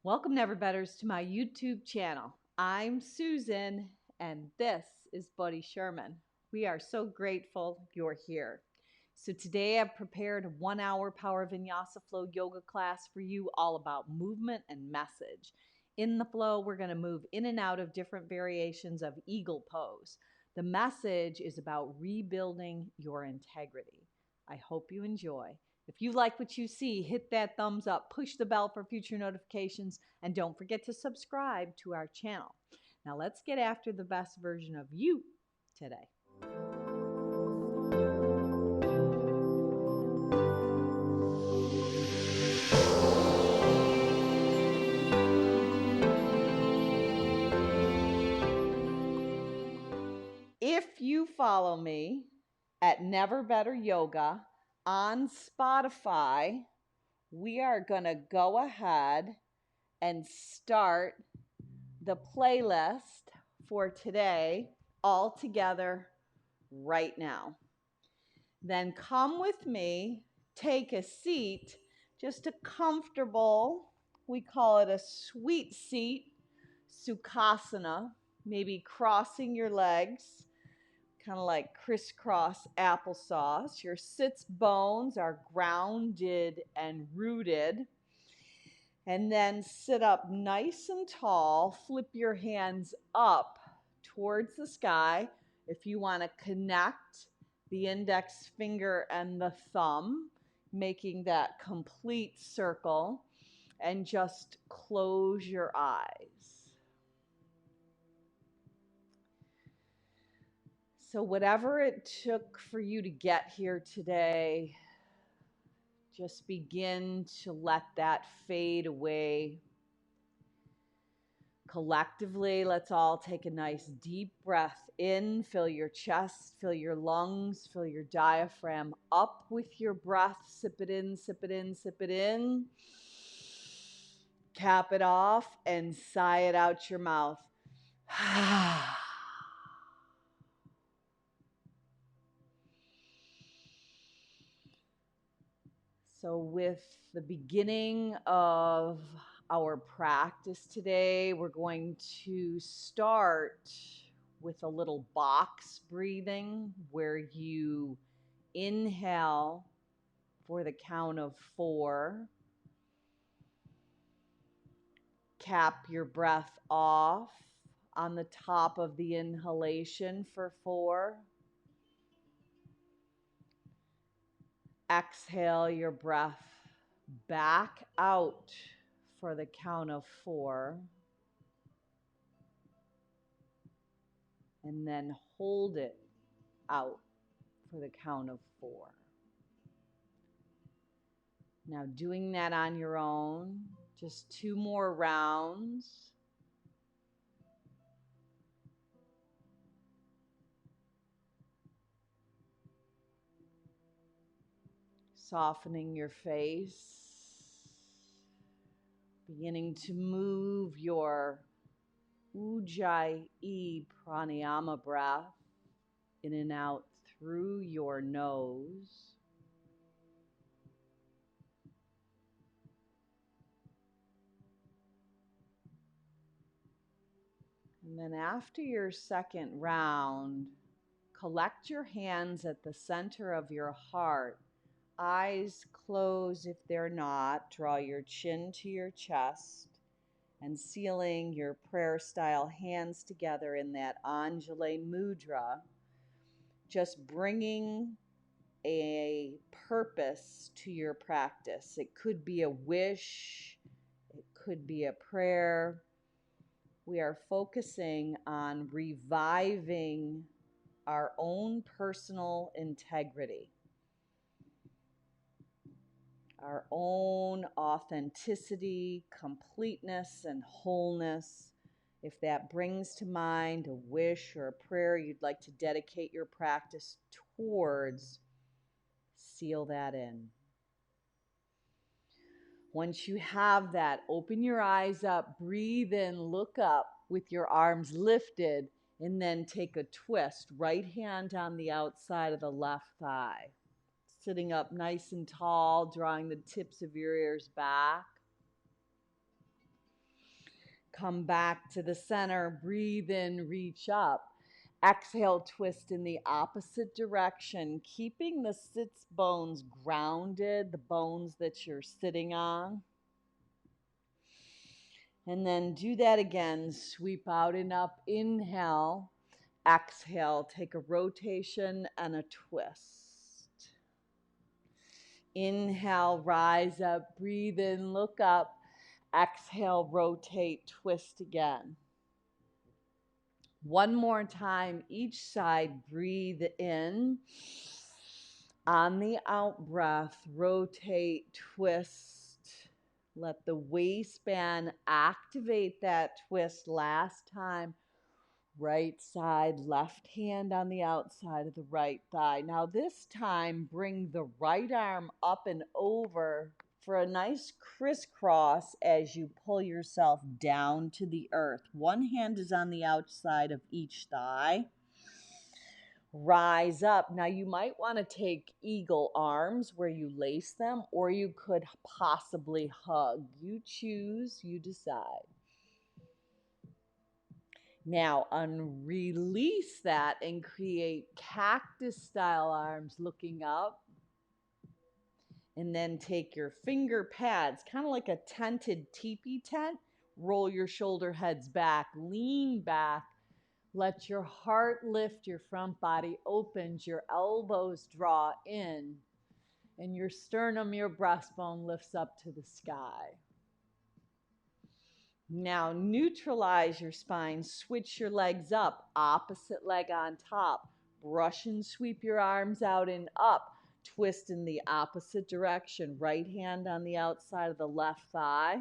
Welcome, Neverbetters, to my YouTube channel. I'm Susan, and this is Buddy Sherman. We are so grateful you're here. So today I've prepared a 1-hour Power Vinyasa Flow yoga class for you, all about movement and message. In the flow, we're going to move in and out of different variations of eagle pose. The message is about rebuilding your integrity. I hope you enjoy. If you like what you see, hit that thumbs up, push the bell for future notifications, and don't forget to subscribe to our channel. Now let's get after the best version of you today. If you follow me at Never Better Yoga on Spotify, we are going to go ahead and start the playlist for today all together right now. Then come with me, take a seat, just a comfortable, we call it a sweet seat, Sukhasana, maybe crossing your legs, kind of like crisscross applesauce. Your sits bones are grounded and rooted. And then sit up nice and tall. Flip your hands up towards the sky. If you want to connect the index finger and the thumb, making that complete circle, and just close your eyes. So whatever it took for you to get here today, just begin to let that fade away. Collectively, let's all take a nice deep breath in. Fill your chest, fill your lungs, fill your diaphragm up with your breath. Sip it in, sip it in, sip it in. Cap it off and sigh it out your mouth. So with the beginning of our practice today, we're going to start with a little box breathing where you inhale for the count of 4, cap your breath off on the top of the inhalation for 4. Exhale your breath back out for the count of 4. And then hold it out for the count of 4. Now doing that on your own, just 2 more rounds. Softening your face, beginning to move your Ujjayi pranayama breath in and out through your nose. And then after your second round, collect your hands at the center of your heart. Eyes closed if they're not. Draw your chin to your chest and sealing your prayer style hands together in that Anjali mudra. Just bringing a purpose to your practice. It could be a wish, it could be a prayer. We are focusing on reviving our own personal integrity, our own authenticity, completeness, and wholeness. If that brings to mind a wish or a prayer you'd like to dedicate your practice towards, seal that in. Once you have that, open your eyes up, breathe in, look up with your arms lifted, and then take a twist. Right hand on the outside of the left thigh. Sitting up nice and tall, drawing the tips of your ears back. Come back to the center. Breathe in, reach up. Exhale, twist in the opposite direction, keeping the sits bones grounded, the bones that you're sitting on. And then do that again. Sweep out and up. Inhale. Exhale. Take a rotation and a twist. Inhale, rise up. Breathe in, look up. Exhale, rotate, twist again. One more time, each side. Breathe in. On the out breath, rotate, twist. Let the waistband activate that twist. Last time, right side, left hand on the outside of the right thigh. Now this time, bring the right arm up and over for a nice crisscross as you pull yourself down to the earth. One hand is on the outside of each thigh. Rise up. Now you might want to take eagle arms where you lace them, or you could possibly hug. You choose, you decide. Now unrelease that and create cactus style arms looking up. And then take your finger pads, kind of like a tented teepee tent. Roll your shoulder heads back, lean back. Let your heart lift, your front body opens, your elbows draw in, and your sternum, your breastbone lifts up to the sky. Now neutralize your spine, switch your legs up, opposite leg on top. Brush and sweep your arms out and up. Twist in the opposite direction. Right hand on the outside of the left thigh.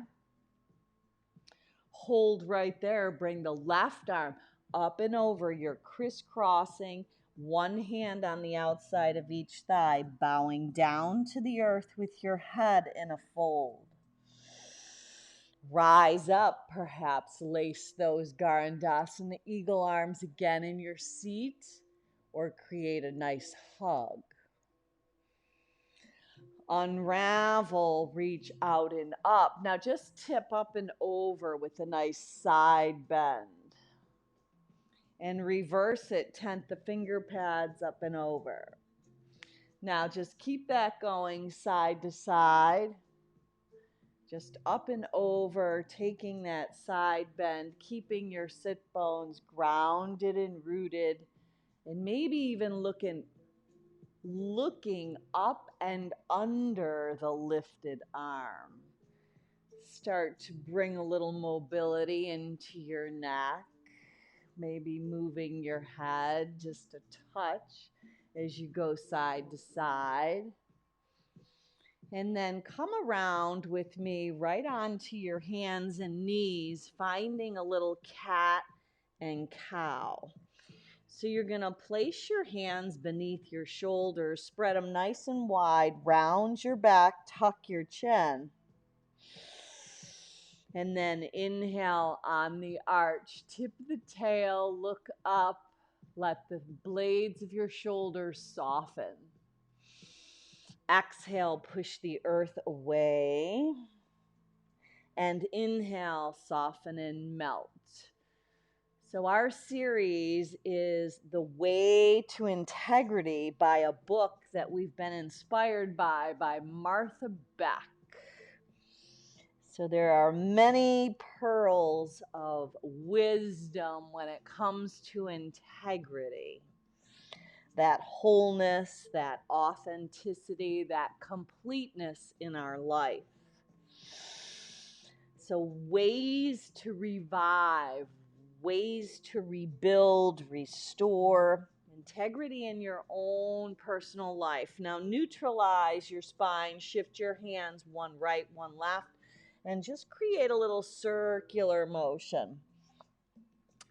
Hold right there. Bring the left arm up and over. You're crisscrossing. One hand on the outside of each thigh, bowing down to the earth with your head in a fold. Rise up, perhaps lace those Garandasana eagle arms again in your seat, or create a nice hug. Unravel, reach out and up. Now just tip up and over with a nice side bend. And reverse it, tent the finger pads up and over. Now just keep that going side to side. Just up and over, taking that side bend, keeping your sit bones grounded and rooted, and maybe even looking up and under the lifted arm. Start to bring a little mobility into your neck, maybe moving your head just a touch as you go side to side. And then come around with me right onto your hands and knees, finding a little cat and cow. So you're going to place your hands beneath your shoulders, spread them nice and wide, round your back, tuck your chin. And then inhale on the arch, tip the tail, look up, let the blades of your shoulders soften. Exhale, push the earth away. And inhale, soften and melt. So our series is The Way to Integrity by a book that we've been inspired by Martha Beck. So there are many pearls of wisdom when it comes to integrity. That wholeness, that authenticity, that completeness in our life. So ways to revive, ways to rebuild, restore integrity in your own personal life. Now neutralize your spine, shift your hands, one right, one left, and just create a little circular motion.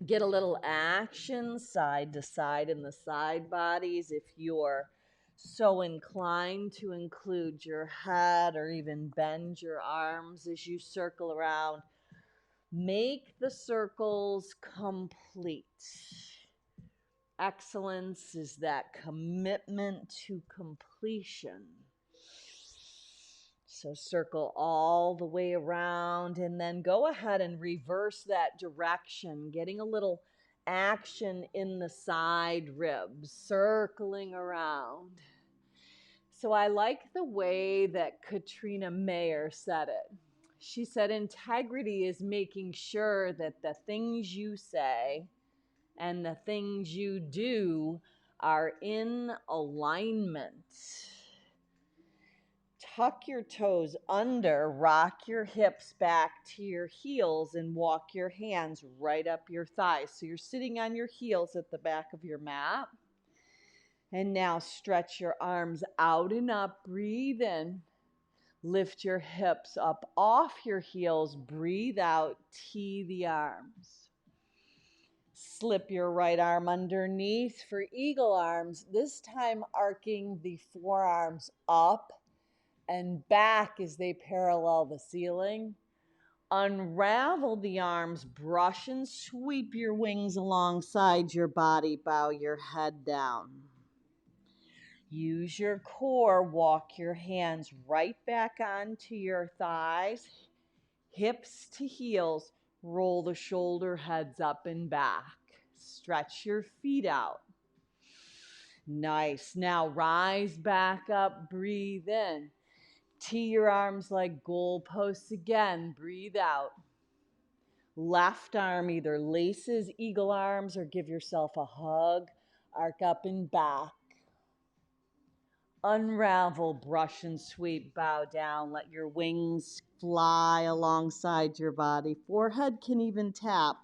Get a little action side to side in the side bodies if you're so inclined to include your head or even bend your arms as you circle around. Make the circles complete. Excellence is that commitment to completion. So circle all the way around and then go ahead and reverse that direction, getting a little action in the side ribs, circling around. So I like the way that Katrina Mayer said it. She said integrity is making sure that the things you say and the things you do are in alignment. Tuck your toes under, rock your hips back to your heels, and walk your hands right up your thighs. So you're sitting on your heels at the back of your mat. And now stretch your arms out and up. Breathe in. Lift your hips up off your heels. Breathe out. Tee the arms. Slip your right arm underneath for eagle arms. This time arcing the forearms up and back as they parallel the ceiling. Unravel the arms, brush and sweep your wings alongside your body. Bow your head down. Use your core, walk your hands right back onto your thighs, hips to heels, roll the shoulder heads up and back. Stretch your feet out. Nice. Now rise back up, breathe in. Tee your arms like goalposts again, breathe out. Left arm either laces eagle arms or give yourself a hug, arc up and back. Unravel, brush and sweep, bow down. Let your wings fly alongside your body. Forehead can even tap.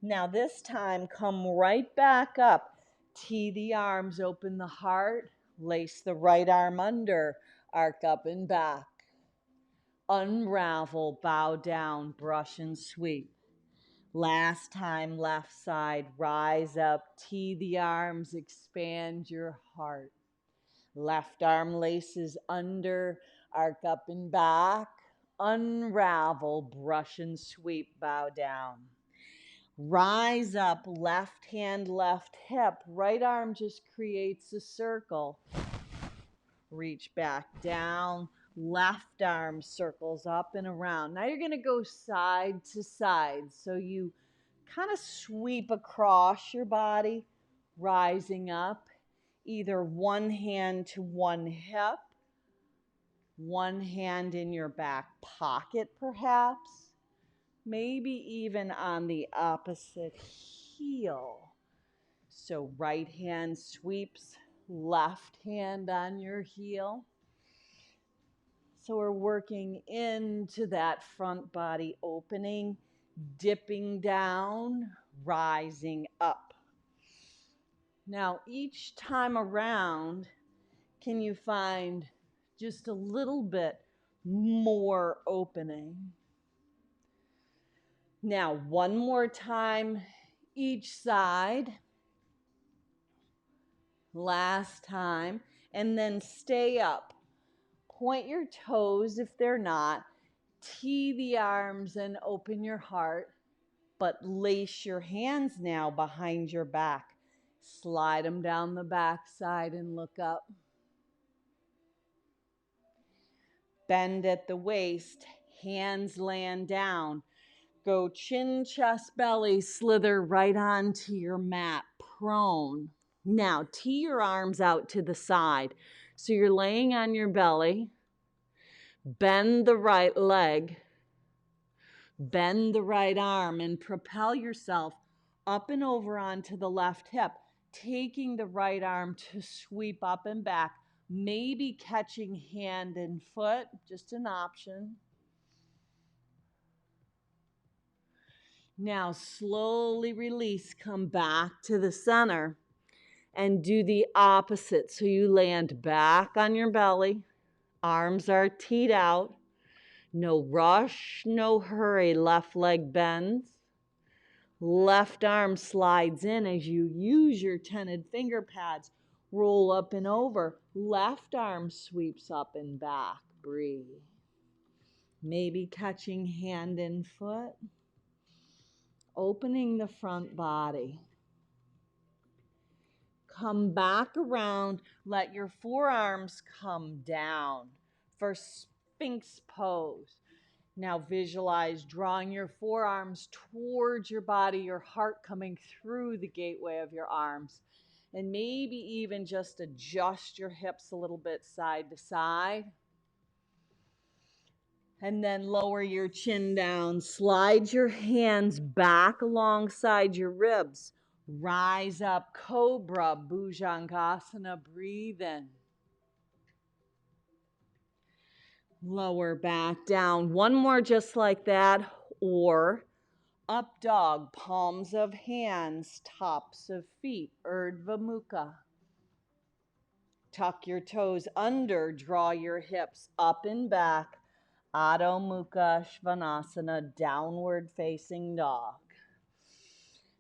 Now this time, come right back up. Tee the arms, open the heart. Lace the right arm under, arc up and back. Unravel, bow down, brush and sweep. Last time, left side, rise up. Tee the arms, expand your heart. Left arm laces under, arc up and back, unravel, brush and sweep, bow down. Rise up, left hand, left hip, right arm just creates a circle. Reach back down, left arm circles up and around. Now you're going to go side to side. So you kind of sweep across your body, rising up. Either one hand to one hip, one hand in your back pocket perhaps, maybe even on the opposite heel. So right hand sweeps, left hand on your heel. So we're working into that front body opening, dipping down, rising up. Now, each time around, can you find just a little bit more opening? Now, one more time, each side. Last time, and then stay up. Point your toes if they're not. Tee the arms and open your heart, but lace your hands now behind your back. Slide them down the back side and look up. Bend at the waist, hands land down. Go chin, chest, belly, slither right onto your mat, prone. Now, tee your arms out to the side. So you're laying on your belly. Bend the right leg. Bend the right arm and propel yourself up and over onto the left hip, taking the right arm to sweep up and back, maybe catching hand and foot, just an option. Now slowly release, come back to the center and do the opposite. So you land back on your belly, arms are teed out, no rush, no hurry, left leg bends. Left arm slides in as you use your tented finger pads. Roll up and over. Left arm sweeps up and back. Breathe. Maybe catching hand and foot. Opening the front body. Come back around. Let your forearms come down for Sphinx pose. Now visualize drawing your forearms towards your body, your heart coming through the gateway of your arms. And maybe even just adjust your hips a little bit side to side. And then lower your chin down. Slide your hands back alongside your ribs. Rise up, Cobra, Bhujangasana. Breathe in. Lower back down. One more just like that. Or up dog, palms of hands, tops of feet, Urdhva Mukha. Tuck your toes under, draw your hips up and back. Adho Mukha Svanasana, downward facing dog.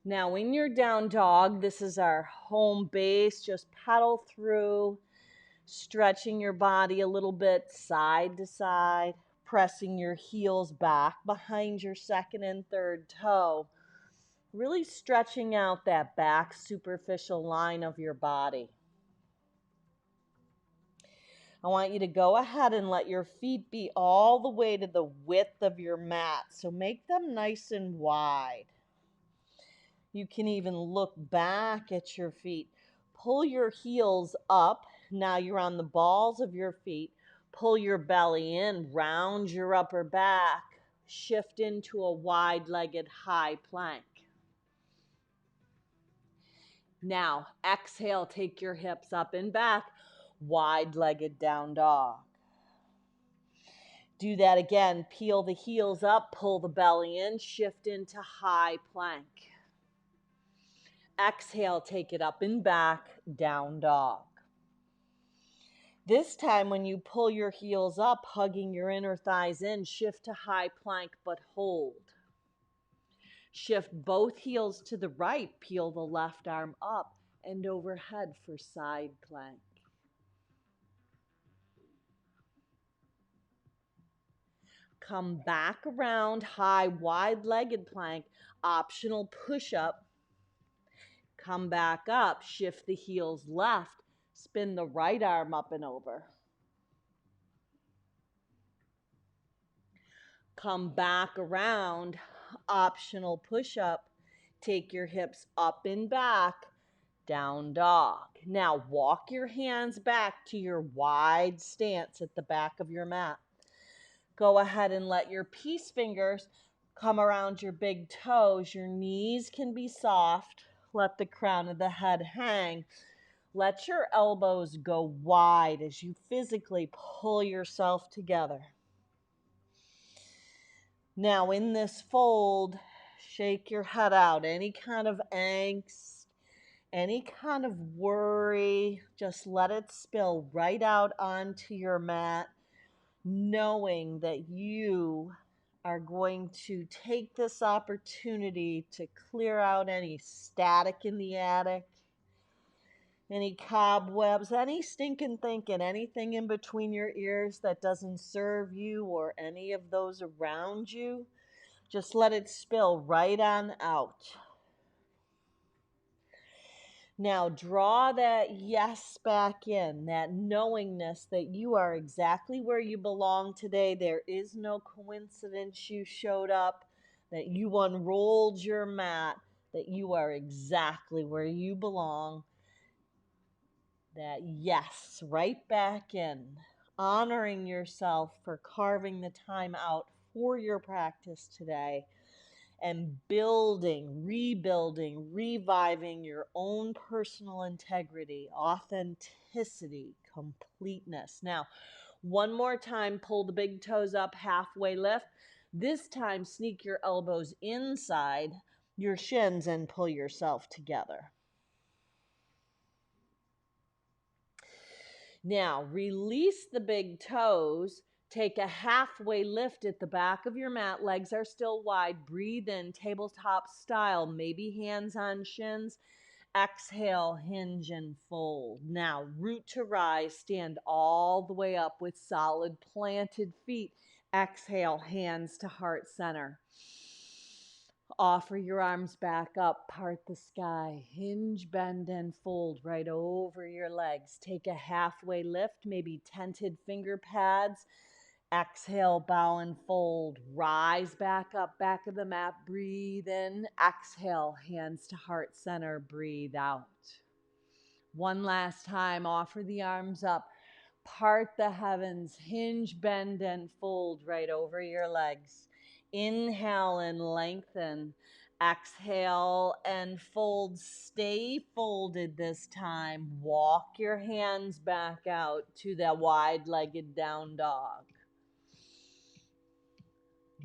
Now in your down dog, this is our home base. Just pedal through, stretching your body a little bit side to side, pressing your heels back behind your second and third toe. Really stretching out that back superficial line of your body. I want you to go ahead and let your feet be all the way to the width of your mat. So make them nice and wide. You can even look back at your feet. Pull your heels up. Now you're on the balls of your feet. Pull your belly in, round your upper back. Shift into a wide-legged high plank. Now, exhale, take your hips up and back, wide-legged down dog. Do that again. Peel the heels up, pull the belly in, shift into high plank. Exhale, take it up and back, down dog. This time when you pull your heels up, hugging your inner thighs in, shift to high plank, but hold. Shift both heels to the right, peel the left arm up and overhead for side plank. Come back around, high, wide-legged plank, optional push-up. Come back up, shift the heels left, spin the right arm up and over. Come back around, optional push-up. Take your hips up and back, down dog. Now walk your hands back to your wide stance at the back of your mat. Go ahead and let your peace fingers come around your big toes. Your knees can be soft. Let the crown of the head hang. Let your elbows go wide as you physically pull yourself together. Now in this fold, shake your head out. Any kind of angst, any kind of worry, just let it spill right out onto your mat, knowing that you are going to take this opportunity to clear out any static in the attic, any cobwebs, any stinking thinking, anything in between your ears that doesn't serve you or any of those around you. Just let it spill right on out. Now draw that yes back in, that knowingness that you are exactly where you belong today. There is no coincidence you showed up, that you unrolled your mat, that you are exactly where you belong. That yes, right back in, honoring yourself for carving the time out for your practice today. And building, rebuilding, reviving your own personal integrity, authenticity, completeness. Now, one more time, pull the big toes up, halfway lift. This time, sneak your elbows inside your shins and pull yourself together. Now, release the big toes. Take a halfway lift at the back of your mat. Legs are still wide. Breathe in, tabletop style. Maybe hands on shins. Exhale, hinge and fold. Now, root to rise. Stand all the way up with solid planted feet. Exhale, hands to heart center. Offer your arms back up, part the sky, hinge, bend, and fold right over your legs. Take a halfway lift, maybe tented finger pads. Exhale, bow and fold. Rise back up, back of the mat. Breathe in. Exhale, hands to heart center. Breathe out. One last time, offer the arms up. Part the heavens, hinge, bend, and fold right over your legs. Inhale and lengthen. Exhale and fold. Stay folded this time. Walk your hands back out to the wide-legged down dog.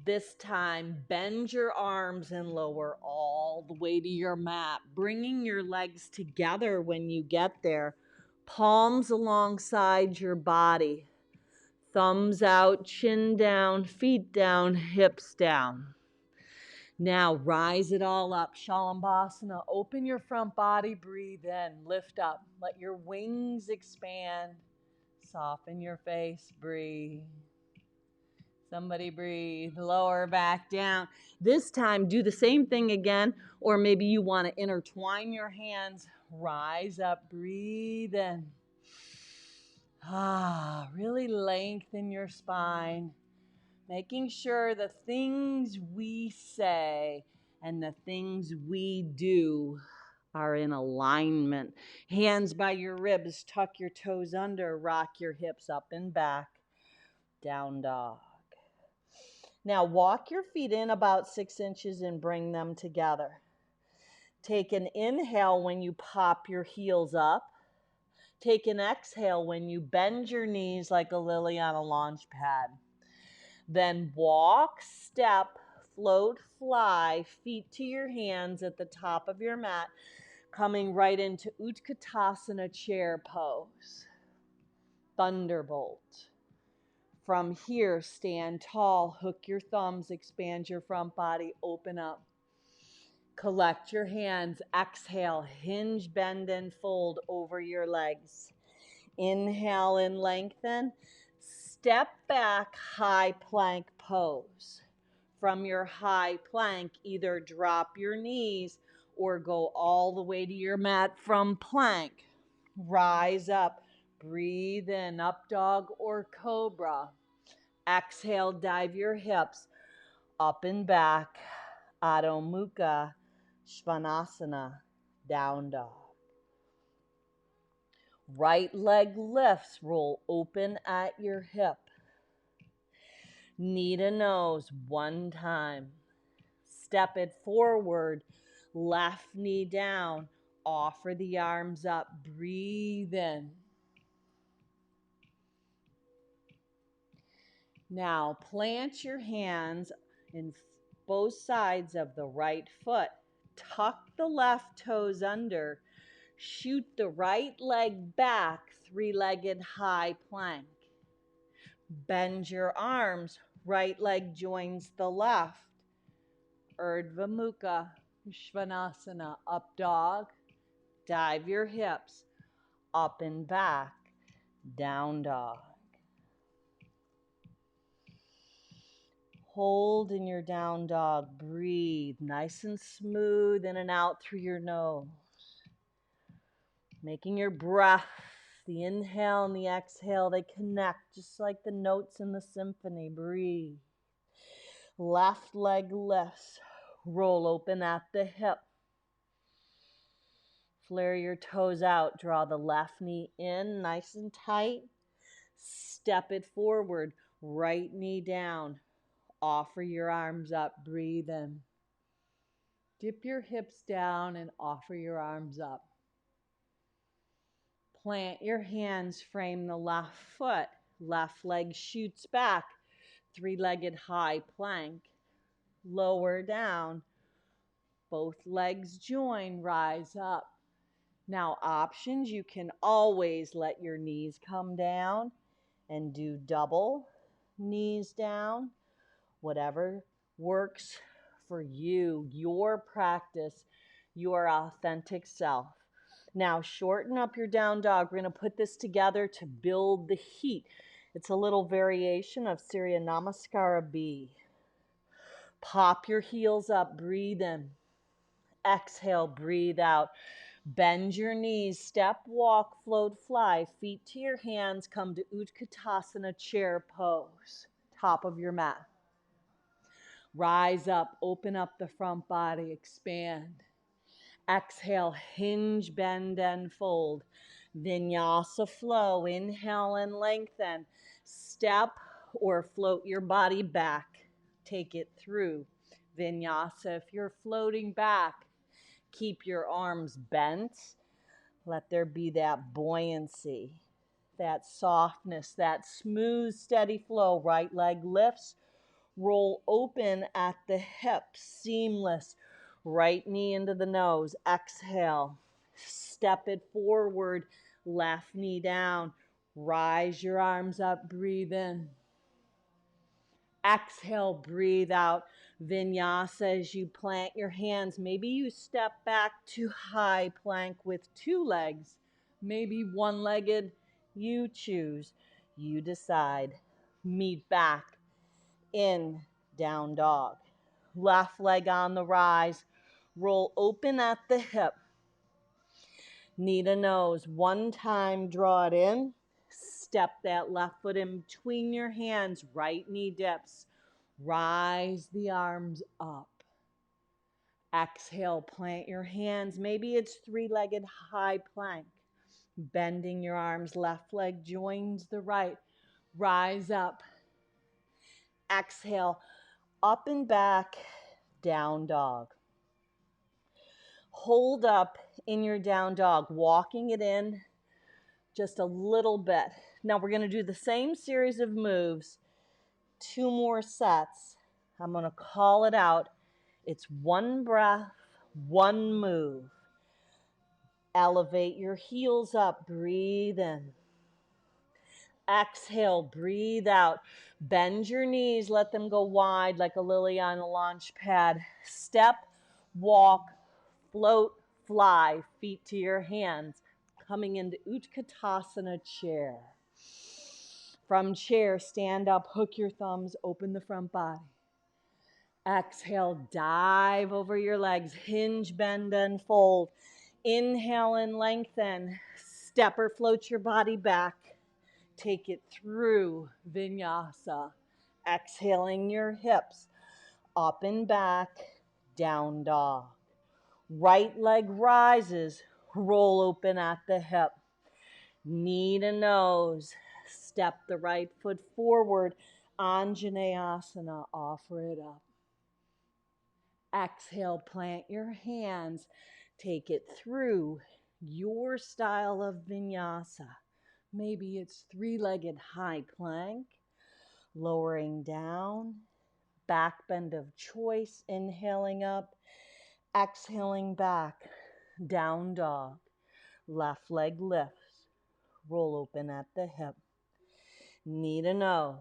This time, bend your arms and lower all the way to your mat, bringing your legs together when you get there. Palms alongside your body. Thumbs out, chin down, feet down, hips down. Now rise it all up. Shalabhasana. Open your front body. Breathe in. Lift up. Let your wings expand. Soften your face. Breathe. Somebody breathe. Lower back down. This time, do the same thing again, or maybe you want to intertwine your hands. Rise up. Breathe in. Really lengthen your spine. Making sure the things we say and the things we do are in alignment. Hands by your ribs, tuck your toes under, rock your hips up and back. Down dog. Now walk your feet in about 6 inches and bring them together. Take an inhale when you pop your heels up. Take an exhale when you bend your knees like a lily on a launch pad. Then walk, step, float, fly, feet to your hands at the top of your mat, coming right into Utkatasana chair pose. Thunderbolt. From here, stand tall, hook your thumbs, expand your front body, open up. Collect your hands, exhale, hinge, bend, and fold over your legs. Inhale and lengthen. Step back, high plank pose. From your high plank, either drop your knees or go all the way to your mat from plank. Rise up, breathe in, up dog or cobra. Exhale, dive your hips up and back. Adho Mukha Svanasana, down dog. Right leg lifts, roll open at your hip. Knee to nose, one time. Step it forward, left knee down. Offer the arms up, breathe in. Now plant your hands in both sides of the right foot. Tuck the left toes under. Shoot the right leg back, three-legged high plank. Bend your arms, right leg joins the left. Urdhva Mukha Svanasana, up dog. Dive your hips, up and back, down dog. Hold in your down dog. Breathe nice and smooth in and out through your nose. Making your breath, the inhale and the exhale, they connect just like the notes in the symphony. Breathe. Left leg lifts. Roll open at the hip. Flare your toes out. Draw the left knee in nice and tight. Step it forward. Right knee down. Offer your arms up. Breathe in. Dip your hips down and offer your arms up. Plant your hands, frame the left foot. Left leg shoots back. Three-legged high plank. Lower down. Both legs join, rise up. Now options, you can always let your knees come down and do double knees down. Whatever works for you, your practice, your authentic self. Now shorten up your down dog. We're going to put this together to build the heat. It's a little variation of Surya Namaskara B. Pop your heels up, breathe in. Exhale, breathe out. Bend your knees, step, walk, float, fly. Feet to your hands, come to Utkatasana chair pose. top of your mat. Rise up, open up the front body, expand. Exhale, hinge, bend, and fold. Vinyasa flow, inhale and lengthen. Step or float your body back. Take it through. Vinyasa, if you're floating back, keep your arms bent. Let there be that buoyancy, that softness, that smooth, steady flow. Right leg lifts. Roll open at the hips, seamless. Right knee into the nose. Exhale. Step it forward. Left knee down. Rise your arms up. Breathe in. Exhale. Breathe out. Vinyasa as you plant your hands. Maybe you step back to high plank with two legs. Maybe one-legged. You choose. You decide. Meet back. In down dog. Left leg on the rise. Roll open at the hip. Knee to nose. One time, draw it in. Step that left foot in between your hands. Right knee dips. Rise the arms up. Exhale, plant your hands. Maybe it's three-legged high plank. Bending your arms. Left leg joins the right. Rise up. Exhale. Up and back, down dog. Hold up in your down dog, walking it in just a little bit. Now we're going to do the same series of moves, 2 more sets. I'm going to call it out. It's 1 breath, 1 move. Elevate your heels up, breathe in. Exhale, breathe out. Bend your knees, let them go wide like a lily on a launch pad. Step, walk, float, fly, feet to your hands. Coming into Utkatasana chair. From chair, stand up, hook your thumbs, open the front body. Exhale, dive over your legs, hinge, bend, and fold. Inhale and lengthen. Step or float your body back. Take it through Vinyasa. Exhaling your hips. Up and back, down dog. Right leg rises. Roll open at the hip. Knee to nose. Step the right foot forward. Anjaneyasana. Offer it up. Exhale, plant your hands. Take it through your style of Vinyasa. Maybe it's three-legged high plank, lowering down, back bend of choice, inhaling up, exhaling back, down dog, left leg lifts, roll open at the hip, knee to nose,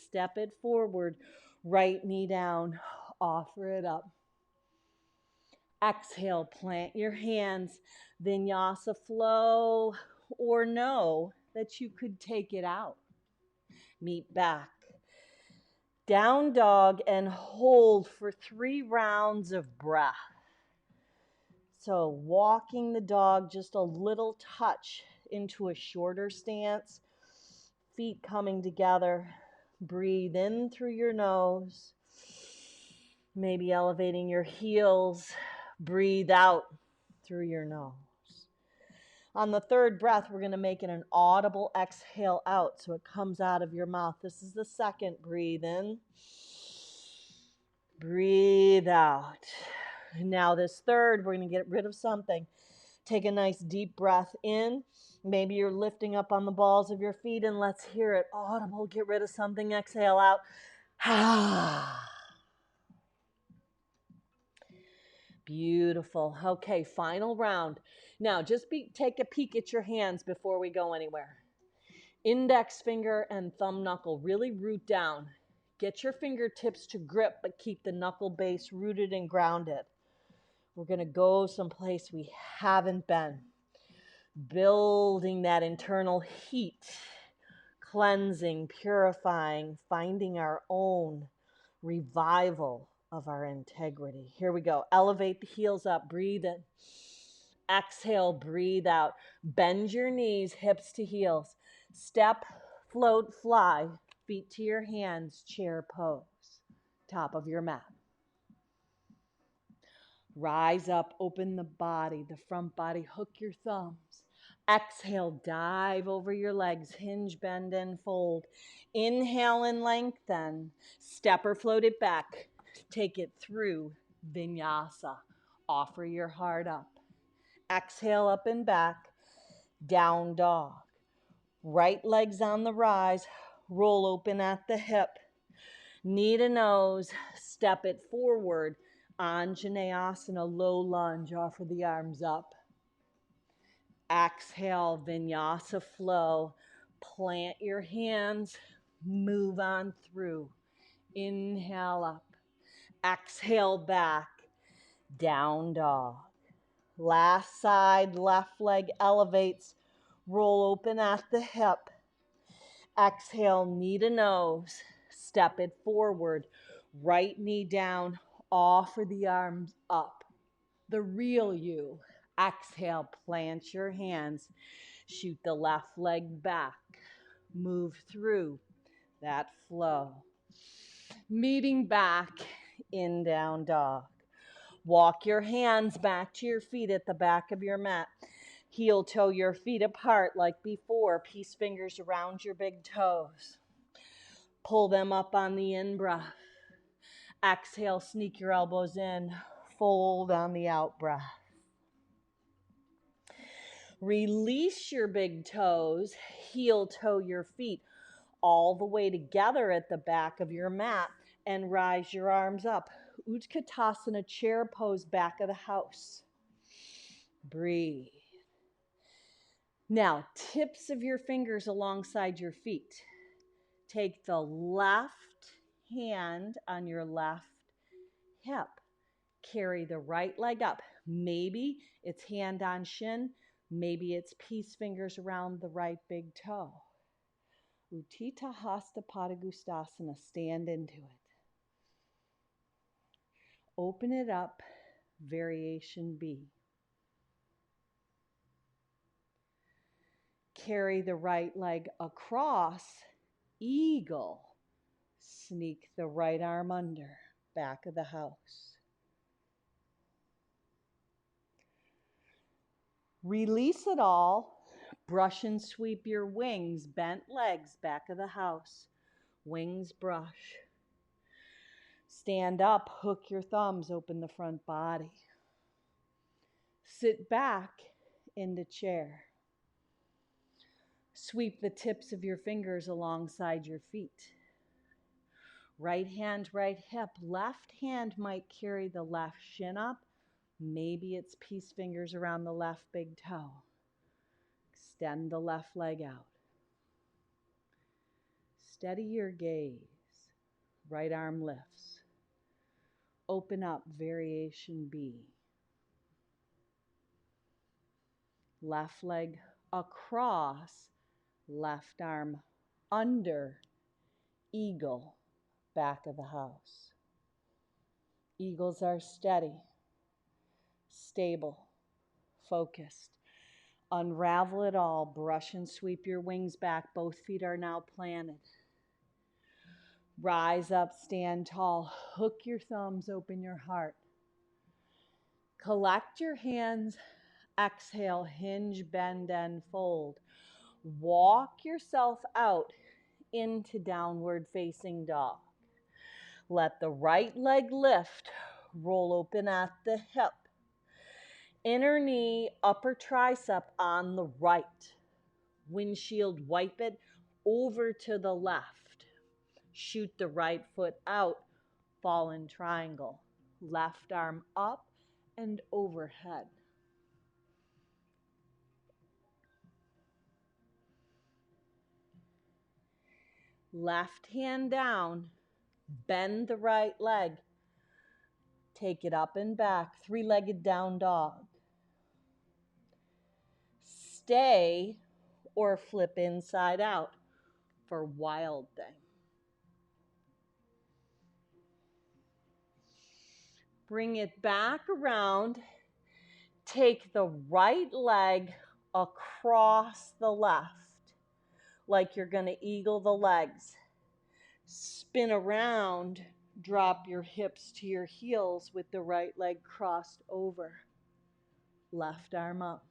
step it forward, right knee down, offer it up. Exhale, plant your hands, Vinyasa flow, or know that you could take it out. Meet back. Down dog and hold for 3 rounds of breath. So walking the dog just a little touch into a shorter stance. Feet coming together. Breathe in through your nose. Maybe elevating your heels. Breathe out through your nose. On the 3rd breath, we're going to make it an audible exhale out so it comes out of your mouth. This is the 2nd. Breathe in. Breathe out. Now this 3rd, we're going to get rid of something. Take a nice deep breath in. Maybe you're lifting up on the balls of your feet, and let's hear it. Audible, get rid of something. Exhale out. Beautiful. Okay, final round. Now, just take a peek at your hands before we go anywhere. Index finger and thumb knuckle really root down. Get your fingertips to grip, but keep the knuckle base rooted and grounded. We're going to go someplace we haven't been. Building that internal heat, cleansing, purifying, finding our own revival of our integrity. Here we go. Elevate the heels up. Breathe in. Exhale, breathe out. Bend your knees, hips to heels. Step, float, fly. Feet to your hands, chair pose, top of your mat. Rise up, open the body, the front body, hook your thumbs. Exhale, dive over your legs, hinge, bend, and fold. Inhale and lengthen. Step or float it back. Take it through Vinyasa. Offer your heart up. Exhale, up and back. Down dog. Right leg's on the rise. Roll open at the hip. Knee to nose. Step it forward. Anjaneyasana, low lunge. Offer the arms up. Exhale, Vinyasa flow. Plant your hands. Move on through. Inhale up. Exhale back. Down dog. Last side, left leg elevates. Roll open at the hip. Exhale, knee to nose. Step it forward. Right knee down. Offer the arms up. The real you. Exhale, plant your hands. Shoot the left leg back. Move through that flow. Meeting back in down dog. Walk your hands back to your feet at the back of your mat. Heel toe your feet apart like before. Peace fingers around your big toes. Pull them up on the in-breath. Exhale, sneak your elbows in. Fold on the out-breath. Release your big toes. Heel toe your feet all the way together at the back of your mat and rise your arms up. Utkatasana, chair pose, back of the house. Breathe. Now, tips of your fingers alongside your feet. Take the left hand on your left hip. Carry the right leg up. Maybe it's hand on shin. Maybe it's peace fingers around the right big toe. Utthita Hasta Padangusthasana, stand into it. Open it up, variation B. Carry the right leg across, eagle. Sneak the right arm under, back of the house. Release it all. Brush and sweep your wings, bent legs, back of the house. Wings brush. Stand up, hook your thumbs, open the front body. Sit back into chair. Sweep the tips of your fingers alongside your feet. Right hand, right hip. Left hand might carry the left shin up. Maybe it's peace fingers around the left big toe. Extend the left leg out. Steady your gaze. Right arm lifts. Open up, variation B. Left leg across, left arm under, eagle, back of the house. Eagles are steady, stable, focused. Unravel it all, brush and sweep your wings back. Both feet are now planted. Rise up, stand tall, hook your thumbs, open your heart. Collect your hands, exhale, hinge, bend, and fold. Walk yourself out into downward facing dog. Let the right leg lift, roll open at the hip. Inner knee, upper tricep on the right. Windshield, wipe it over to the left. Shoot the right foot out, fallen triangle. Left arm up and overhead. Left hand down, bend the right leg. Take it up and back, three-legged down dog. Stay or flip inside out for wild thing. Bring it back around. Take the right leg across the left, like you're going to eagle the legs. Spin around, drop your hips to your heels with the right leg crossed over. Left arm up.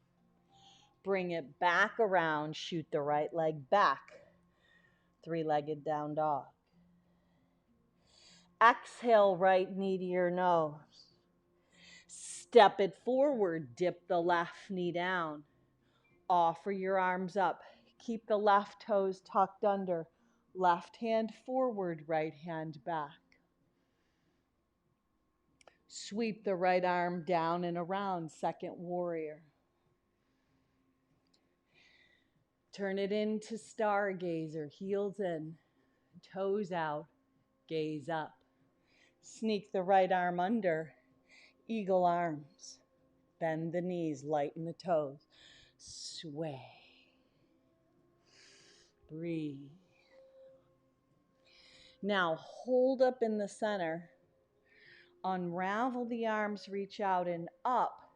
Bring it back around, shoot the right leg back. Three-legged down dog. Exhale, right knee to your nose. Step it forward, dip the left knee down. Offer your arms up. Keep the left toes tucked under. Left hand forward, right hand back. Sweep the right arm down and around, second warrior. Turn it into stargazer, heels in, toes out, gaze up. Sneak the right arm under, eagle arms. Bend the knees, lighten the toes. Sway. Breathe. Now hold up in the center. Unravel the arms, reach out and up.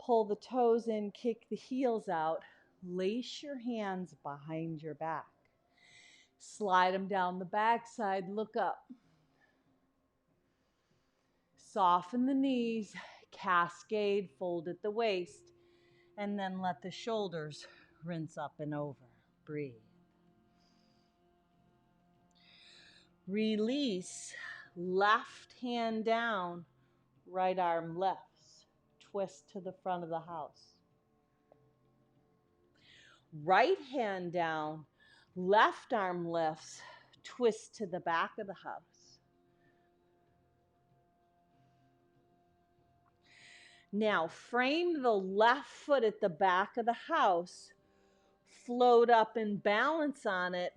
Pull the toes in, kick the heels out. Lace your hands behind your back. Slide them down the backside, look up. Soften the knees, cascade, fold at the waist, and then let the shoulders rinse up and over. Breathe. Release, left hand down, right arm lifts. Twist to the front of the house. Right hand down, left arm lifts, twist to the back of the house. Now frame the left foot at the back of the house, float up and balance on it,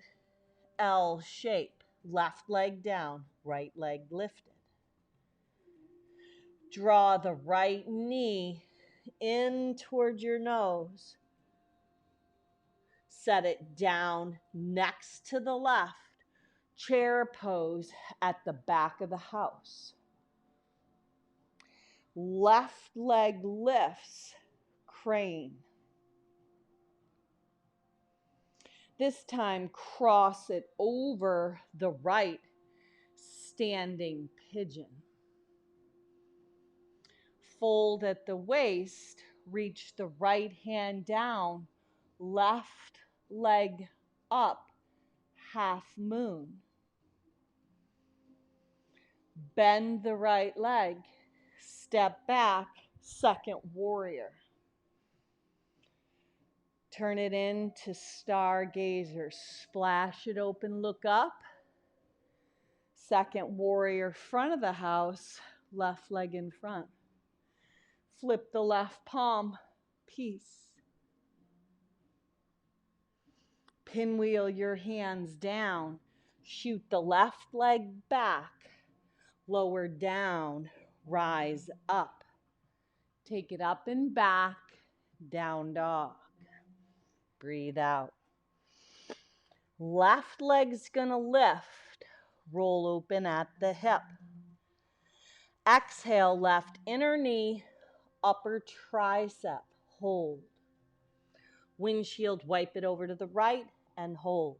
L shape. Left leg down, right leg lifted. Draw the right knee in toward your nose. Set it down next to the left. Chair pose at the back of the house. Left leg lifts, crane. This time, cross it over the right, standing pigeon. Fold at the waist, reach the right hand down, left leg up, half moon. Bend the right leg, step back, second warrior. Turn it into stargazer. Splash it open, look up. Second warrior, front of the house, left leg in front. Flip the left palm, peace. Pinwheel your hands down. Shoot the left leg back. Lower down, rise up. Take it up and back, down dog. Breathe out. Left leg's gonna lift, roll open at the hip. Exhale, left inner knee, upper tricep, hold. Windshield, wipe it over to the right and hold.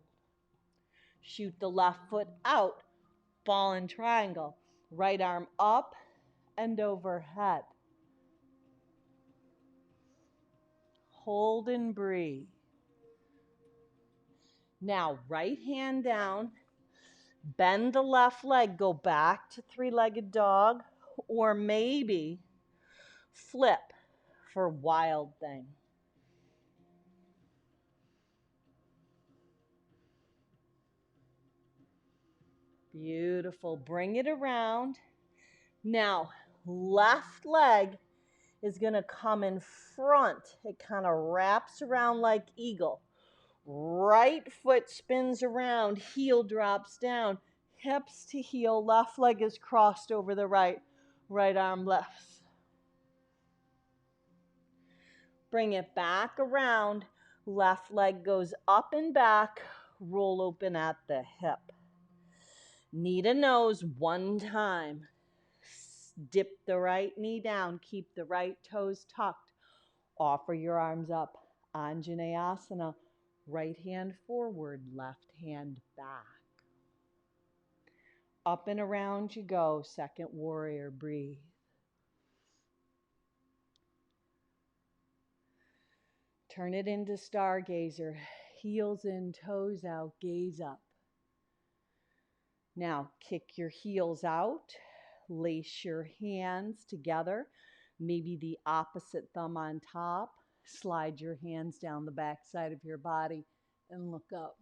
Shoot the left foot out, ball and triangle. Right arm up and overhead. Hold and breathe. Now, right hand down, bend the left leg, go back to three-legged dog, or maybe flip for wild thing. Beautiful. Bring it around. Now, left leg is going to come in front. It kind of wraps around like eagle. Right foot spins around, heel drops down, hips to heel, left leg is crossed over the right, right arm lifts. Bring it back around, left leg goes up and back, roll open at the hip. Knee to nose one time. Dip the right knee down, keep the right toes tucked. Offer your arms up, Anjali. , 'Anjaneyasana. Right hand forward, left hand back. Up and around you go, second warrior, breathe. Turn it into stargazer, heels in, toes out, gaze up. Now kick your heels out, lace your hands together, maybe the opposite thumb on top. Slide your hands down the back side of your body and look up.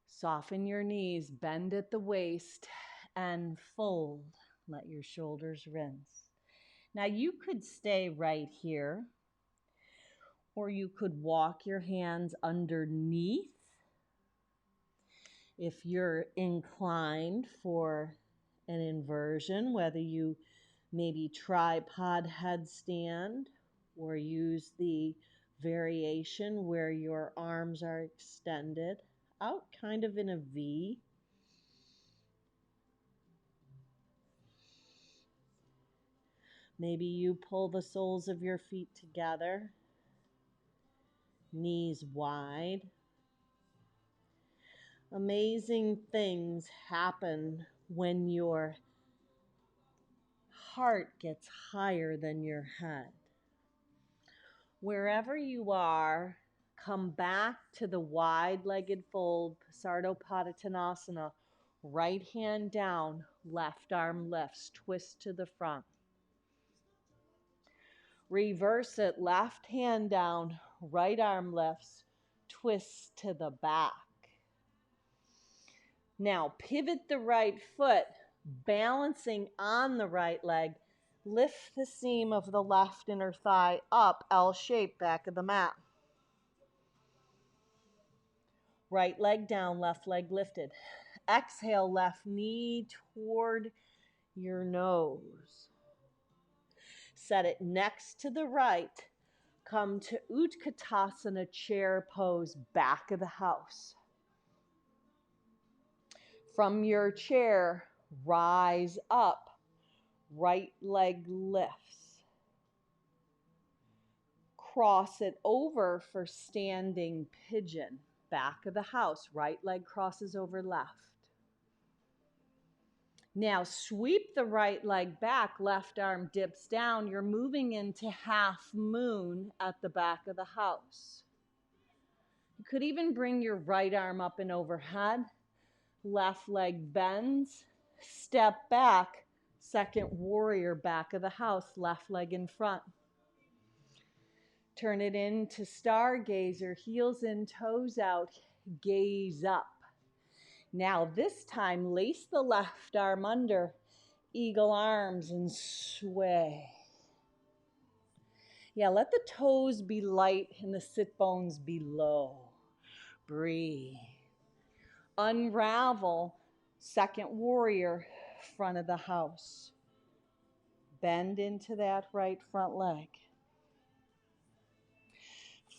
Soften your knees, bend at the waist, and fold. Let your shoulders rinse. Now you could stay right here, or you could walk your hands underneath if you're inclined for an inversion, whether you maybe tripod headstand or use the variation where your arms are extended out kind of in a V. Maybe you pull the soles of your feet together, knees wide. Amazing things happen when your heart gets higher than your head. Wherever you are, come back to the wide-legged fold, Sarvapadatanasana. Right hand down, left arm lifts, twist to the front. Reverse it, left hand down, right arm lifts, twist to the back. Now pivot the right foot, balancing on the right leg. Lift the seam of the left inner thigh up, L shape, back of the mat. Right leg down, left leg lifted. Exhale, left knee toward your nose. Set it next to the right. Come to Utkatasana, chair pose, back of the house. From your chair, rise up. Right leg lifts. Cross it over for standing pigeon. Back of the house. Right leg crosses over left. Now sweep the right leg back. Left arm dips down. You're moving into half moon at the back of the house. You could even bring your right arm up and overhead. Left leg bends. Step back. Second warrior, back of the house. Left leg in front. Turn it into stargazer, heels in, toes out, gaze up. Now this time, lace the left arm under, eagle arms and sway. Yeah, let the toes be light and the sit bones be low. Breathe. Unravel, second warrior, front of the house. Bend into that right front leg.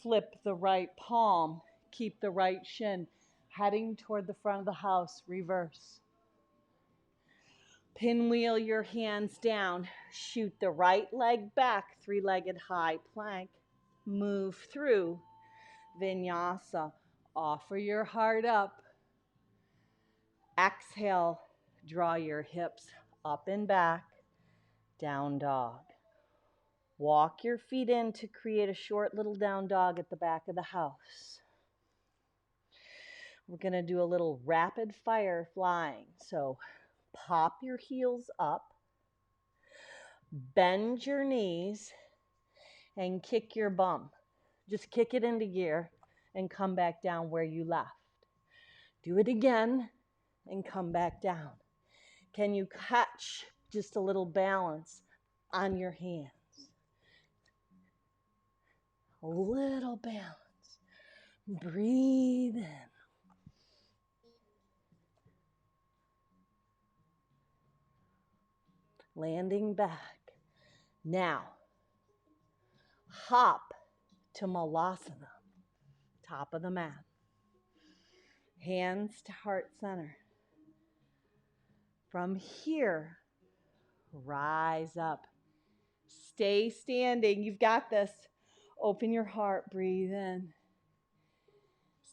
Flip the right palm, keep the right shin, heading toward the front of the house, reverse. Pinwheel your hands down, shoot the right leg back, three-legged high plank, move through, Vinyasa, offer your heart up. Exhale, draw your hips up and back, down dog. Walk your feet in to create a short little down dog at the back of the house. We're going to do a little rapid fire flying. So pop your heels up, bend your knees, and kick your bum. Just kick it into gear and come back down where you left. Do it again and come back down. Can you catch just a little balance on your hands? A little balance. Breathe in. Landing back. Now, hop to Malasana, top of the mat. Hands to heart center. From here, rise up. Stay standing. You've got this. Open your heart. Breathe in.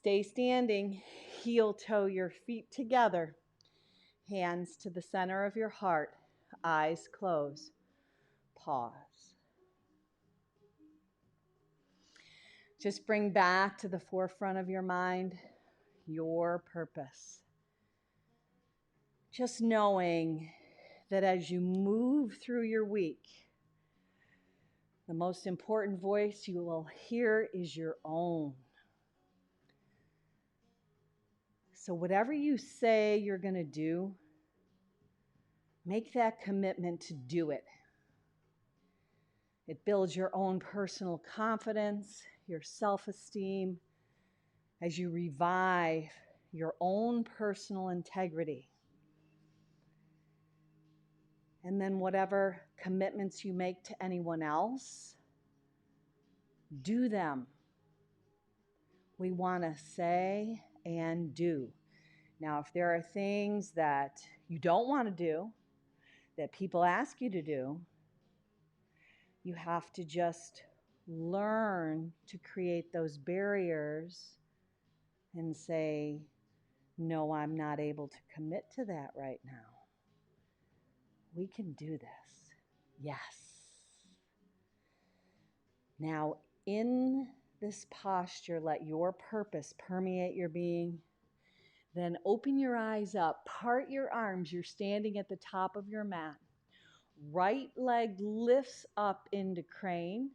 Stay standing, heel toe your feet together, hands to the center of your heart, eyes closed. Pause. Just bring back to the forefront of your mind your purpose. Just knowing that as you move through your week, the most important voice you will hear is your own. So whatever you say you're going to do, make that commitment to do it. It builds your own personal confidence, your self-esteem, as you revive your own personal integrity. And then whatever commitments you make to anyone else, do them. We want to say and do. Now, if there are things that you don't want to do, that people ask you to do, you have to just learn to create those barriers and say, no, I'm not able to commit to that right now. We can do this. Yes. Now, in this posture, let your purpose permeate your being. Then open your eyes up, part your arms. You're standing at the top of your mat. Right leg lifts up into crane.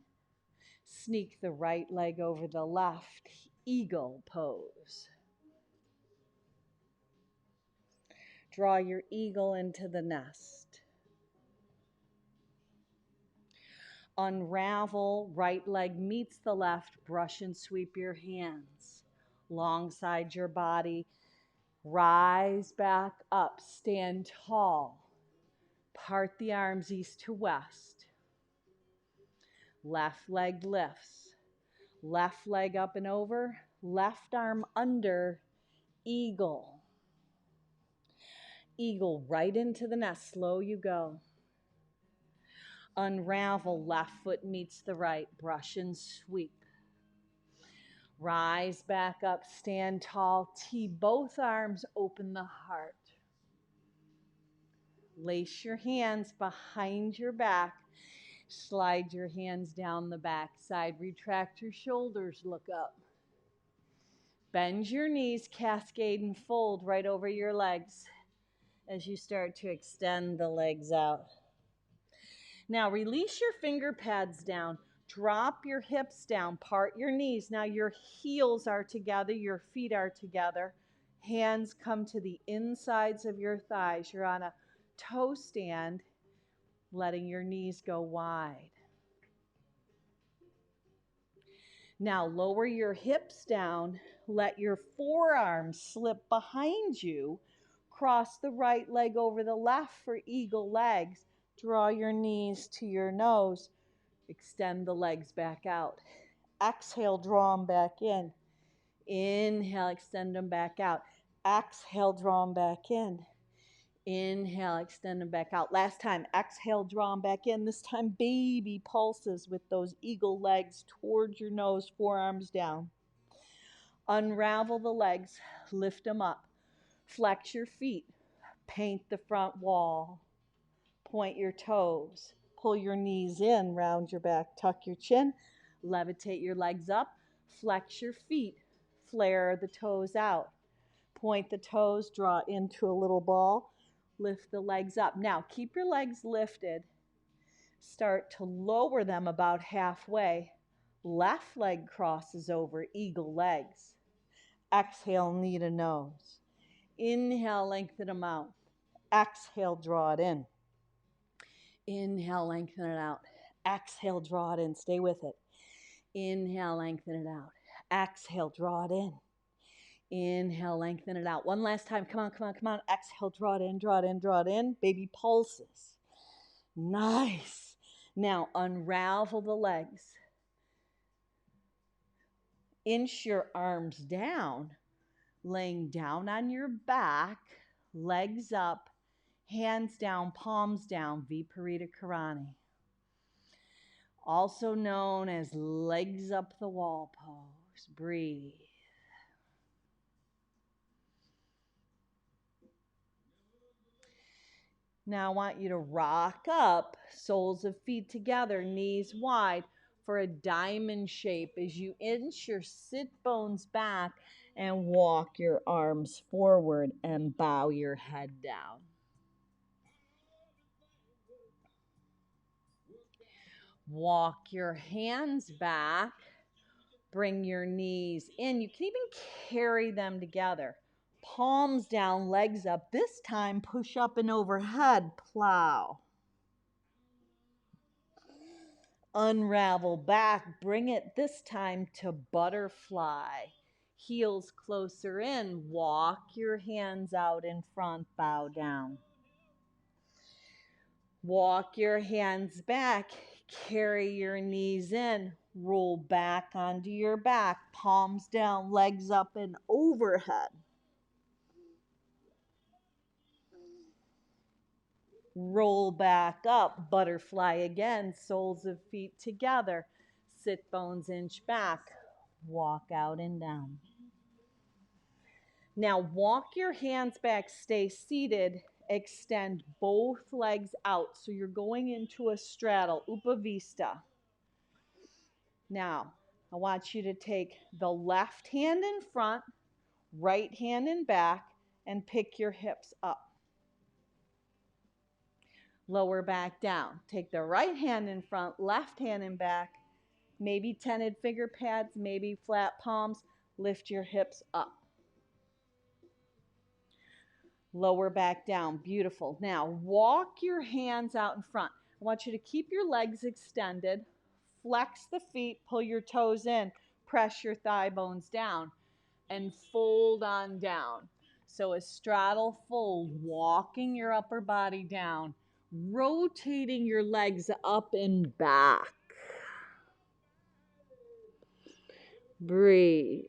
Sneak the right leg over the left, eagle pose. Draw your eagle into the nest. Unravel, right leg meets the left, brush and sweep your hands alongside your body. Rise back up, stand tall. Part the arms east to west. Left leg lifts. Left leg up and over. Left arm under. Eagle. Eagle right into the nest. Slow you go. Unravel. Left foot meets the right. Brush and sweep. Rise back up. Stand tall. Tee both arms. Open the heart. Lace your hands behind your back. Slide your hands down the back side. Retract your shoulders. Look up. Bend your knees, cascade and fold right over your legs as you start to extend the legs out. Now release your finger pads down. Drop your hips down. Part your knees. Now your heels are together. Your feet are together. Hands come to the insides of your thighs. You're on a toe stand, letting your knees go wide. Now lower your hips down. Let your forearms slip behind you. Cross the right leg over the left for eagle legs. Draw your knees to your nose. Extend the legs back out. Exhale, draw them back in. Inhale, extend them back out. Exhale, draw them back in. Inhale, extend them back out. Last time, exhale, draw them back in. This time, baby pulses with those eagle legs towards your nose, forearms down. Unravel the legs, lift them up. Flex your feet, paint the front wall. Point your toes, pull your knees in, round your back, tuck your chin, levitate your legs up, flex your feet, flare the toes out. Point the toes, draw into a little ball. Lift the legs up. Now, keep your legs lifted. Start to lower them about halfway. Left leg crosses over, eagle legs. Exhale, knee to nose. Inhale, lengthen them out. Exhale, draw it in. Inhale, lengthen it out. Exhale, draw it in. Stay with it. Inhale, lengthen it out. Exhale, draw it in. Inhale, lengthen it out. One last time. Come on, come on, come on. Exhale, draw it in, draw it in, draw it in. Baby pulses. Nice. Now, unravel the legs. Inch your arms down, laying down on your back, legs up, hands down, palms down, Viparita Karani. Also known as legs up the wall pose. Breathe. Now I want you to rock up, soles of feet together, knees wide for a diamond shape as you inch your sit bones back and walk your arms forward and bow your head down. Walk your hands back, bring your knees in. You can even carry them together. Palms down, legs up. This time, push up and overhead, plow. Unravel back, bring it this time to butterfly. Heels closer in, walk your hands out in front, bow down. Walk your hands back, carry your knees in, roll back onto your back, palms down, legs up and overhead. Roll back up, butterfly again, soles of feet together, sit bones inch back, walk out and down. Now walk your hands back, stay seated, extend both legs out. So you're going into a straddle, Upavista. Now, I want you to take the left hand in front, right hand in back, and pick your hips up. Lower back down. Take the right hand in front, left hand in back, maybe tented finger pads, maybe flat palms. Lift your hips up. Lower back down. Beautiful. Now, walk your hands out in front. I want you to keep your legs extended. Flex the feet, pull your toes in, press your thigh bones down, and fold on down. So a straddle fold, walking your upper body down, rotating your legs up and back. Breathe.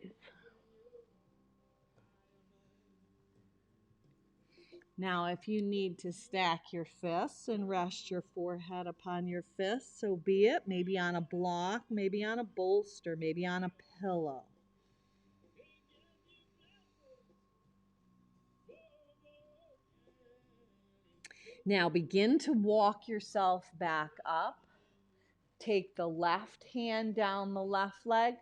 Now, if you need to stack your fists and rest your forehead upon your fists, so be it. Maybe on a block, maybe on a bolster, maybe on a pillow. Now, begin to walk yourself back up. Take the left hand down the left leg,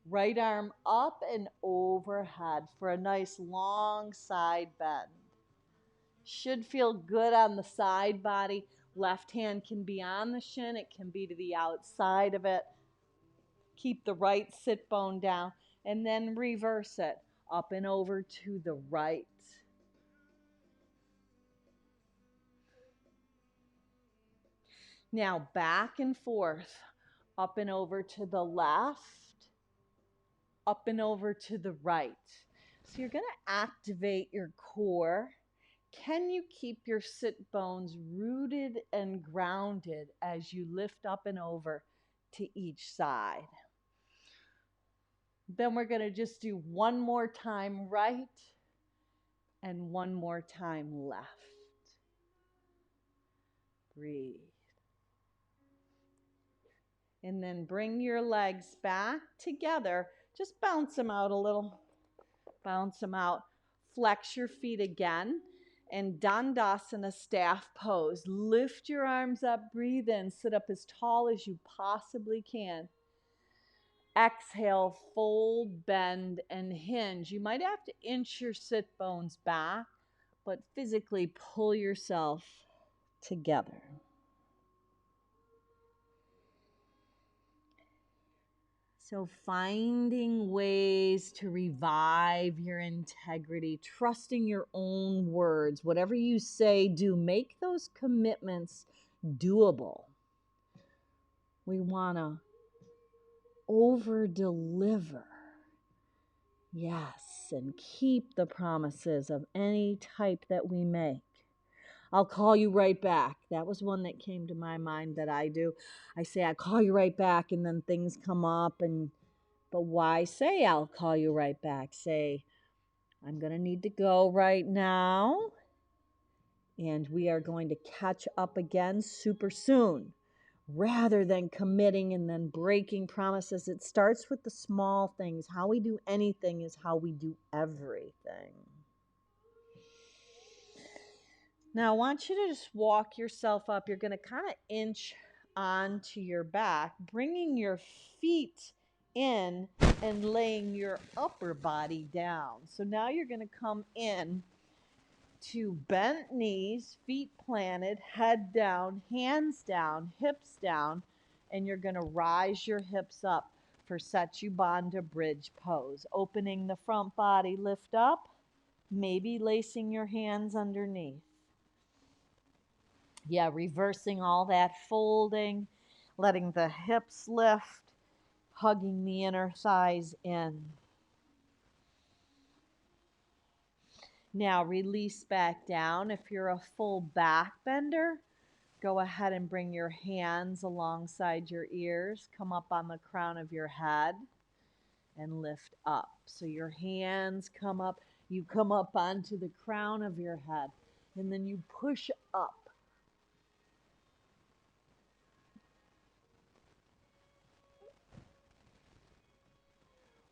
right arm up and overhead for a nice long side bend. Should feel good on the side body. Left hand can be on the shin, it can be to the outside of it. Keep the right sit bone down and then reverse it up and over to the right. Now back and forth, up and over to the left, up and over to the right. So you're going to activate your core. Can you keep your sit bones rooted and grounded as you lift up and over to each side? Then we're going to just do one more time right and one more time left. Breathe. And then bring your legs back together. Just bounce them out a little. Bounce them out. Flex your feet again. And Dandasana staff pose. Lift your arms up, breathe in, sit up as tall as you possibly can. Exhale, fold, bend, and hinge. You might have to inch your sit bones back, but physically pull yourself together. So finding ways to revive your integrity, trusting your own words, whatever you say, do, make those commitments doable. We want to over-deliver. Yes, and keep the promises of any type that we make. I'll call you right back. That was one that came to my mind that I do. I say, I'll call you right back, and then things come up. But why say I'll call you right back? Say, I'm going to need to go right now, and we are going to catch up again super soon. Rather than committing and then breaking promises, it starts with the small things. How we do anything is how we do everything. Now, I want you to just walk yourself up. You're going to kind of inch onto your back, bringing your feet in and laying your upper body down. So now you're going to come in to bent knees, feet planted, head down, hands down, hips down, and you're going to rise your hips up for Setubandha Bridge pose. Opening the front body, lift up, maybe lacing your hands underneath. Yeah, reversing all that folding, letting the hips lift, hugging the inner thighs in. Now release back down. If you're a full back bender, go ahead and bring your hands alongside your ears. Come up on the crown of your head and lift up. So your hands come up. You come up onto the crown of your head, and then you push up.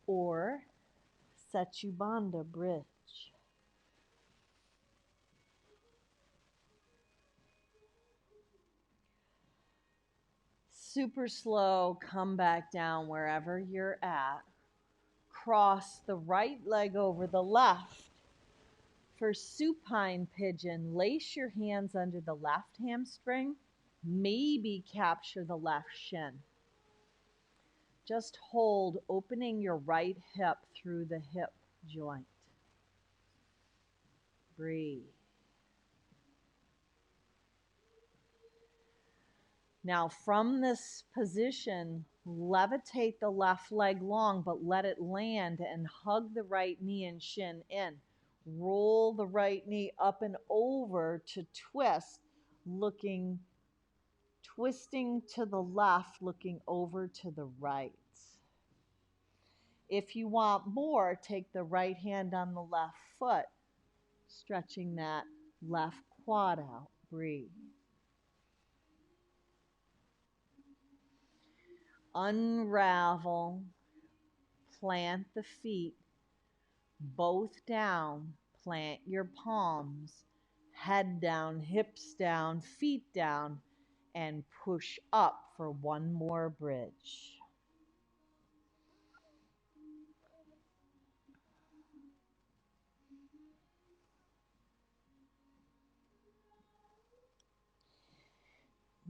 Or Setubandha Bridge. Super slow, come back down wherever you're at. Cross the right leg over the left. For supine pigeon, lace your hands under the left hamstring. Maybe capture the left shin. Just hold, opening your right hip through the hip joint. Breathe. Now from this position, levitate the left leg long, but let it land and hug the right knee and shin in. Roll the right knee up and over to twist, twisting to the left, looking over to the right. If you want more, take the right hand on the left foot, stretching that left quad out. Breathe. Unravel, plant the feet, both down, plant your palms, head down, hips down, feet down, and push up for one more bridge.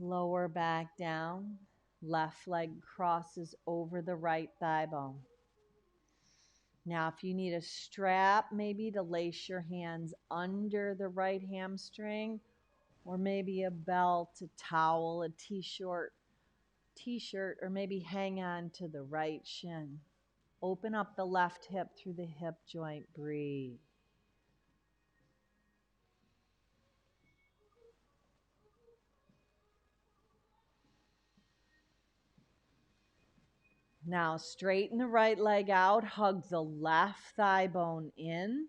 Lower back down, left leg crosses over the right thigh bone. Now, if you need a strap, maybe to lace your hands under the right hamstring, or maybe a belt, a towel, a t-shirt, or maybe hang on to the right shin. Open up the left hip through the hip joint. Breathe. Now, straighten the right leg out. Hug the left thigh bone in.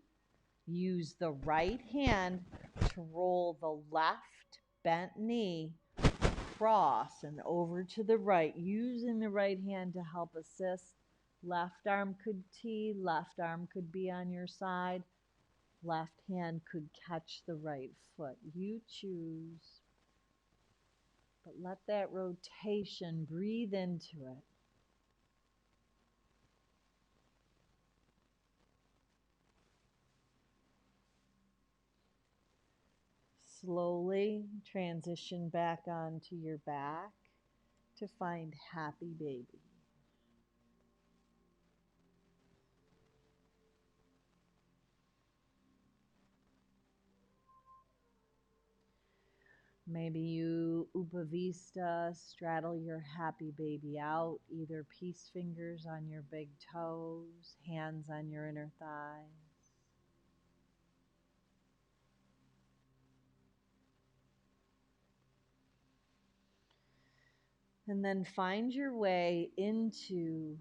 Use the right hand to roll the left bent knee across and over to the right, using the right hand to help assist. Left arm could tee, left arm could be on your side, left hand could catch the right foot. You choose, but let that rotation breathe into it. Slowly transition back onto your back to find happy baby. Maybe you Upavista, straddle your happy baby out, either peace fingers on your big toes, hands on your inner thighs. And then find your way into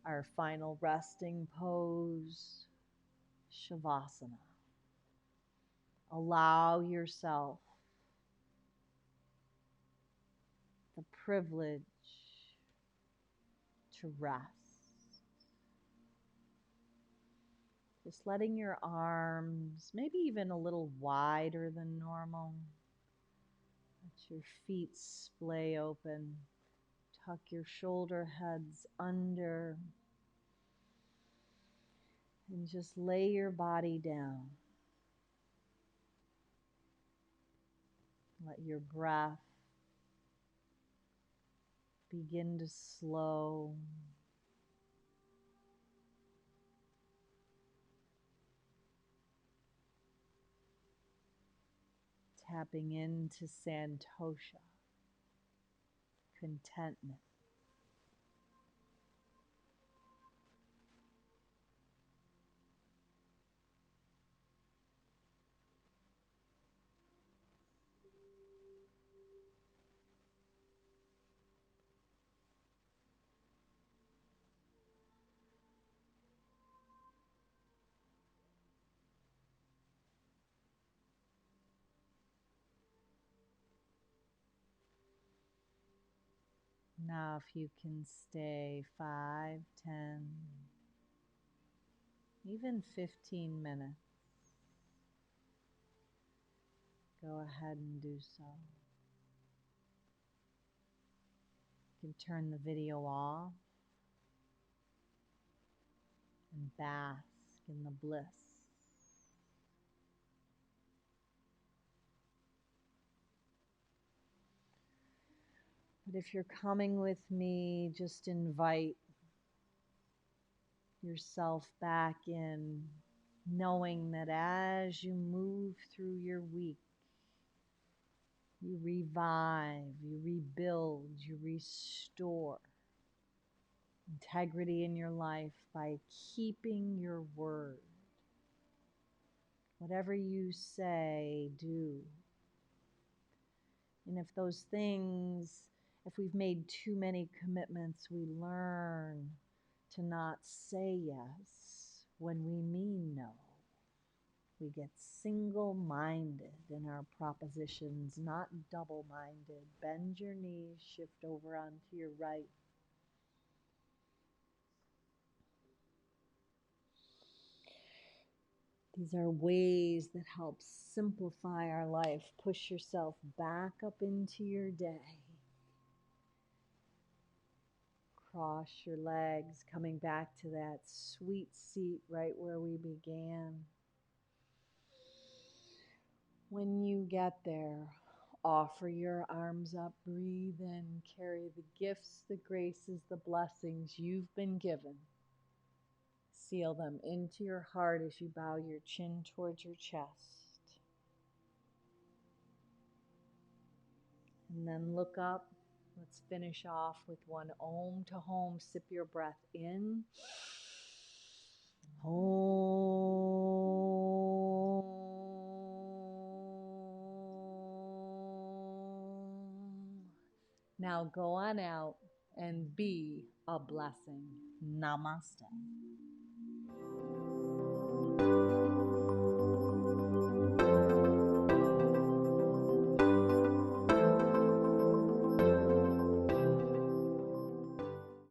our final resting pose, Shavasana. Allow yourself the privilege to rest. Just letting your arms maybe even a little wider than normal. Let your feet splay open. Tuck your shoulder heads under. And just lay your body down. Let your breath begin to slow. Tapping into santosha, contentment. Now, if you can stay 5, 10, even 15 minutes, go ahead and do so. You can turn the video off and bask in the bliss. But if you're coming with me, just invite yourself back in, knowing that as you move through your week, you revive, you rebuild, you restore integrity in your life by keeping your word. Whatever you say, do. And if those things, if we've made too many commitments, we learn to not say yes when we mean no. We get single-minded in our propositions, not double-minded. Bend your knees, shift over onto your right. These are ways that help simplify our life. Push yourself back up into your day. Cross your legs, coming back to that sweet seat right where we began. When you get there, offer your arms up, breathe in, carry the gifts, the graces, the blessings you've been given. Seal them into your heart as you bow your chin towards your chest. And then look up. Let's finish off with one Om to Home. Sip your breath in. Om. Now go on out and be a blessing. Namaste.